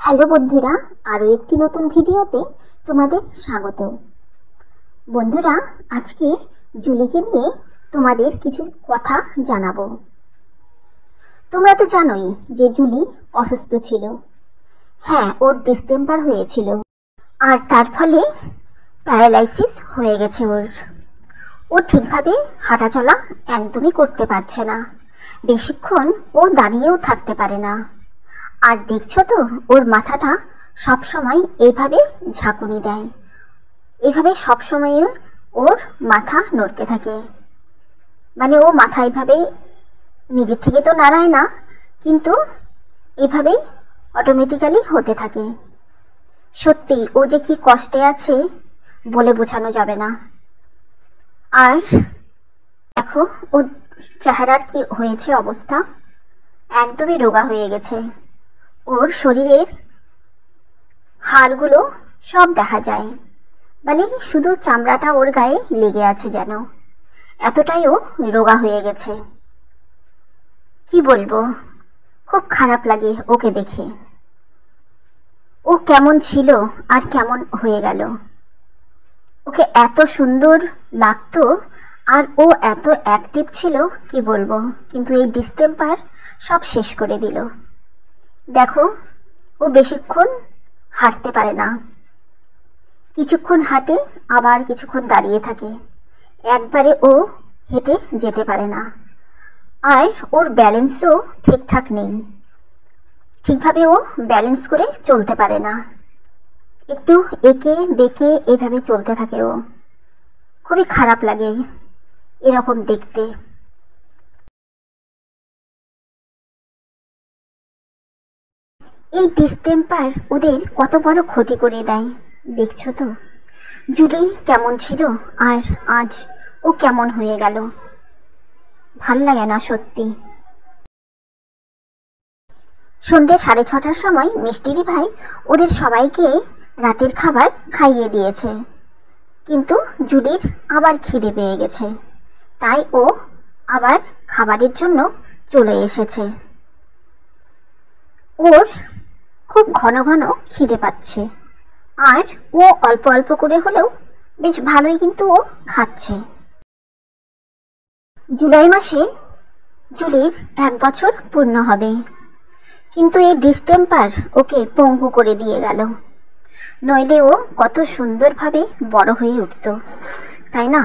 Hello বন্ধুরা, আরও একটি নতুন ভিডিওতে তোমাদের স্বাগত। বন্ধুরা, আজকে জুলিকে নিয়ে তোমাদের কিছু কথা জানাবো। তোমরা তো জানোই যে জুলি অসুস্থ ছিল। হ্যাঁ, ওর ডিসটেম্পার হয়েছিল আর তার ফলে প্যারালাইসিস হয়ে গেছে ও ঠিকভাবে হাঁটাচলা একদমই করতে পারছে না। বেশিক্ষণ ও দাঁড়িয়েও থাকতে পারে না। আর দেখছো তো, ওর মাথাটা সবসময় এইভাবে ঝাঁকুনি দেয়, এভাবে সবসময় ওর মাথা নড়তে থাকে। মানে ও মাথা এইভাবে নিজের থেকে তো নাড়ায় না, কিন্তু এভাবেই অটোমেটিক্যালি হতে থাকে। সত্যি ও যে কি কষ্টে আছে বলে বোঝানো যাবে না। আর দেখো ওর চেহারার কি হয়েছে অবস্থা, একদমই রোগা হয়ে গেছে। ওর শরীরের হাড়গুলো সব দেখা যায়, মানে শুধু চামড়াটা ওর গায়ে লেগে আছে যেন, এতটাই ও রোগা হয়ে গেছে। কি বলবো, খুব খারাপ লাগে ওকে দেখে। ও কেমন ছিল আর কেমন হয়ে গেল। ওকে এত সুন্দর লাগতো আর ও এত অ্যাক্টিভ ছিল, কি বলবো। কিন্তু এই ডিসটেম্পার সব শেষ করে দিল। দেখো, ও বেশিক্ষণ হাঁটতে পারে না, কিছুক্ষণ হাঁটে আবার কিছুক্ষণ দাঁড়িয়ে থাকে, একবারে ও হেঁটে যেতে পারে না। আর ওর ব্যালেন্সও ঠিকঠাক নেই, ঠিকভাবে ও ব্যালেন্স করে চলতে পারে না, একটু এঁকে বেঁকে এভাবে চলতে থাকে ও। খুবই খারাপ লাগে এরকম দেখতে। এই ডিসটেম্পার ওদের কত বড় ক্ষতি করে দেয়, দেখছো তো। জুলি কেমন ছিল আর আজ ও কেমন হয়ে গেল, ভাল লাগে না সত্যি। সন্ধ্যে 6:30টার সময় মিষ্টিদি ভাই ওদের সবাইকে রাতের খাবার খাইয়ে দিয়েছে, কিন্তু জুলির আবার খিদে পেয়ে গেছে, তাই ও আবার খাবারের জন্য চলে এসেছে। ওর খুব ঘন ঘন খিদে পাচ্ছে, আর ও অল্প অল্প করে হলেও বেশ ভালোই কিন্তু ও খাচ্ছে। জুলাই মাসে জুলির 1 বছর পূর্ণ হবে, কিন্তু এই ডিসটেম্পার ওকে পঙ্গু করে দিয়ে গেল। নইলে ও কত সুন্দরভাবে বড় হয়ে উঠত, তাই না?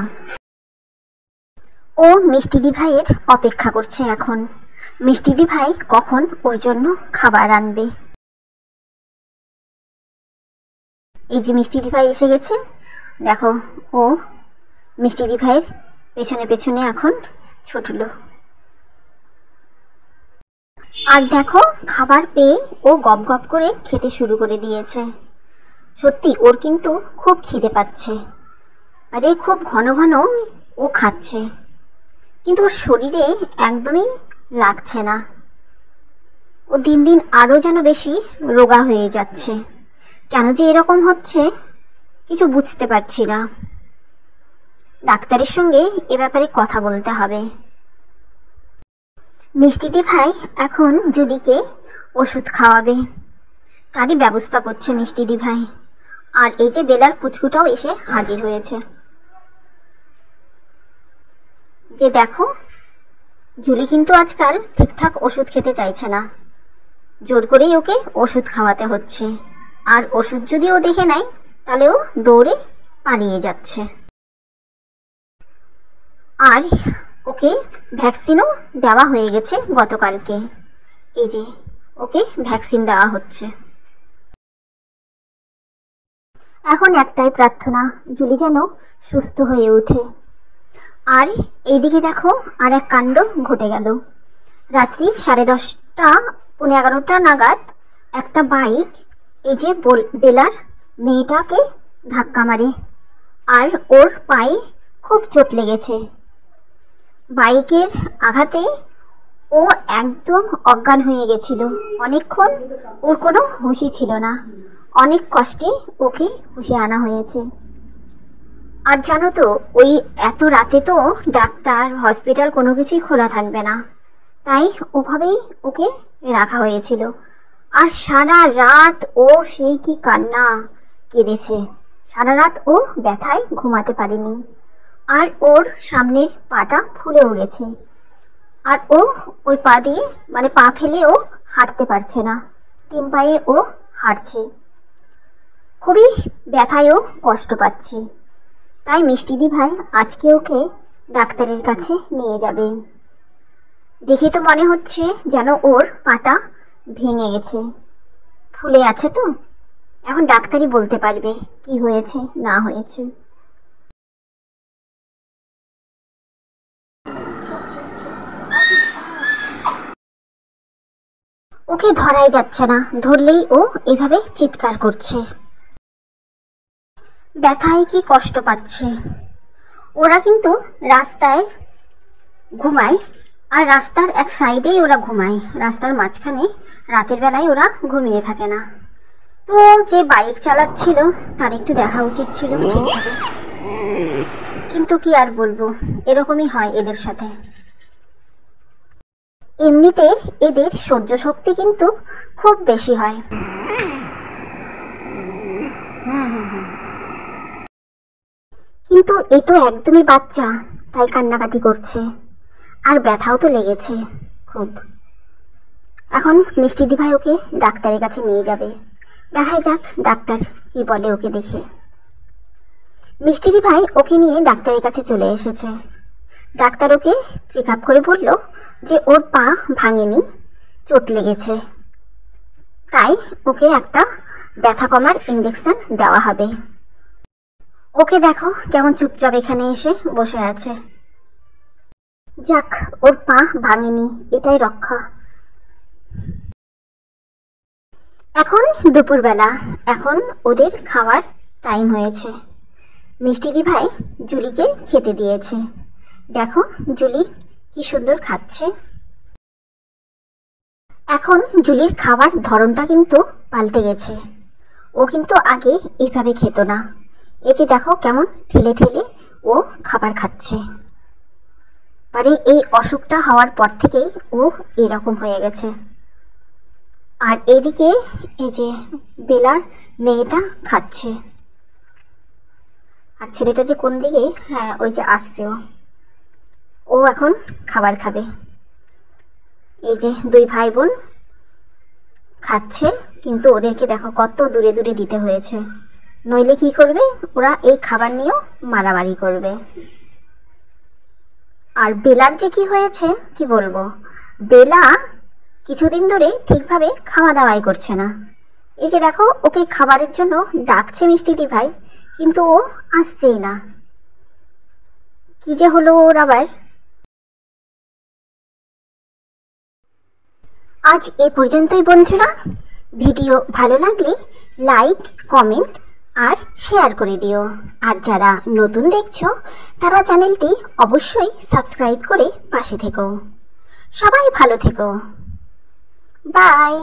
ও মিষ্টিদি ভাইয়ের অপেক্ষা করছে এখন, মিষ্টিদি ভাই কখন ওর জন্য খাবার আনবে। এই যে মিষ্টিদি ভাই এসে গেছে, দেখো ও মিষ্টিদি ভাইয়ের পেছনে পেছনে এখন ছুটলো। আর দেখো, খাবার পেয়ে ও গপ গপ করে খেতে শুরু করে দিয়েছে। সত্যি ওর কিন্তু খুব খিদে পাচ্ছে, আরে খুব ঘন ঘন ও খাচ্ছে, কিন্তু ওর শরীরে একদমই লাগছে না। ও দিন দিন আরও যেন বেশি রোগা হয়ে যাচ্ছে। কেন যে এরকম হচ্ছে কিছু বুঝতে পারছি না। ডাক্তারের সঙ্গে এ ব্যাপারে কথা বলতে হবে। মিষ্টিদি ভাই এখন জুলিকে ওষুধ খাওয়াবে, তারই ব্যবস্থা করছে মিষ্টিদি ভাই। আর এই যে বেলার পুচকুটাও এসে হাজির হয়েছে। যে দেখো, জুলি কিন্তু আজকাল ঠিকঠাক ওষুধ খেতে চাইছে না, জোর করেই ওকে ওষুধ খাওয়াতে হচ্ছে। আর ওষুধ যদি ও দেখে নেয় তাহলে ও দৌড়ে পালিয়ে যাচ্ছে। আর ওকে ভ্যাকসিনও দেওয়া হয়ে গেছে গতকালকে। এই যে ওকে ভ্যাকসিন দেওয়া হচ্ছে। এখন একটাই প্রার্থনা, জুলি যেন সুস্থ হয়ে ওঠে। আর এইদিকে দেখো, আর এক কাণ্ড ঘটে গেল। রাত্রি 10:30 পৌনে 11টা নাগাদ একটা বাইক এই যে বেলার মেয়েটাকে ধাক্কা মারে, আর ওর পায়ে খুব চোট লেগেছে। বাইকের আঘাতে ও একদম অজ্ঞান হয়ে গেছিল। অনেকক্ষণ ওর কোনো হুঁশই ছিল না, অনেক কষ্টে ওকে হুঁশে আনা হয়েছে। আর জানো তো, ওই এত রাতে তো ডাক্তার হসপিটাল কোনো কিছুই খোলা থাকবে না, তাই ওভাবেই ওকে রাখা হয়েছিল। আর সারা রাত ও সেই কি কান্না কেঁদেছে। সারা রাত ও ব্যথায় ঘুমাতে পারেনি। আর ওর সামনের পাটা ফুলেও গেছে। আর ও ওই পা দিয়ে মানে পা ফেলে ও হাঁটতে পারছে না, 3 পায়ে ও হাঁটছে। খুবই ব্যথায় ও কষ্ট পাচ্ছে। তাই মিষ্টিদি ভাই আজকে ওকে ডাক্তারের কাছে নিয়ে যাবে। দেখে তো মনে হচ্ছে যেন ওর পাটা ভেঙে গেছে, ফুলে আছে তো। এখন ডাক্তারই বলতে পারবে কি হয়েছে না হয়েছে। ওকে ধরাই যাচ্ছে না, ধরলেই ও এভাবে চিৎকার করছে, ব্যথায় কি কষ্ট পাচ্ছে। ওরা কিন্তু রাস্তায় ঘুমায়, আর রাস্তার এক সাইডেই ওরা ঘুমায়, রাস্তার মাঝখানে রাতের বেলায় ওরা ঘুমিয়ে থাকে না। তো যে বাইক চালাচ্ছিল তার একটু দেখা উচিত ছিল ঠিকভাবে, কিন্তু কি আর বলবো, এরকমই হয় এদের সাথে। এমনিতে এদের সহ্য শক্তি কিন্তু খুব বেশি হয়। কিন্তু এ তো একদমই বাচ্চা, তাই কান্নাকাটি করছে, আর ব্যথাও তো লেগেছে খুব। এখন মিষ্টিদি ভাই ওকে ডাক্তারের কাছে নিয়ে যাবে। দেখাই যাক ডাক্তার কি বলে ওকে দেখে। মিষ্টিদি ভাই ওকে নিয়ে ডাক্তারের কাছে চলে এসেছে। ডাক্তার ওকে চেক আপ করে বলল যে ওর পা ভাঙেনি, চোট লেগেছে, তাই ওকে একটা ব্যথা কমার ইঞ্জেকশন দেওয়া হবে। ওকে দেখো কেমন চুপচাপ এখানে এসে বসে আছে। যাক, ওর পা ভাঙেনি, এটাই রক্ষা। এখন দুপুরবেলা, এখন ওদের খাওয়ার টাইম হয়েছে। মিষ্টিদি ভাই জুলিকে খেতে দিয়েছে। দেখো জুলি কি সুন্দর খাচ্ছে। এখন জুলির খাবার ধরনটা কিন্তু পাল্টে গেছে। ও কিন্তু আগে এইভাবে খেত না। এই যে দেখো কেমন ঠেলে ঠেলে ও খাবার খাচ্ছে। মানে এই অসুখটা হওয়ার পর থেকেই ও এরকম হয়ে গেছে। আর এদিকে এই যে বেলার মেয়েটা খাচ্ছে, আর ছেলেটা যে কোন দিকে, হ্যাঁ ওই যে আসছে, ও এখন খাবার খাবে। এই যে 2 ভাই বোন খাচ্ছে, কিন্তু ওদেরকে দেখো কত দূরে দূরে দিতে হয়েছে, নইলে কি করবে ওরা এই খাবার নিয়েও মারামারি করবে। আর বেলার যে কি হয়েছে কি বলবো, বেলা কিছুদিন ধরে ঠিকভাবে খাওয়া দাওয়াই করছে না। এই যে দেখো ওকে খাবারের জন্য ডাকছে মিষ্টিদি ভাই, কিন্তু ও আসছেই না। কি যে হলো ওর আবার। আজ এ পর্যন্তই বন্ধুরা। ভিডিও ভালো লাগলে লাইক, কমেন্ট আর শেয়ার করে দিও। আর যারা নতুন দেখছো তারা চ্যানেলটি অবশ্যই সাবস্ক্রাইব করে পাশে থেকো। সবাই ভালো থেকো। বাই।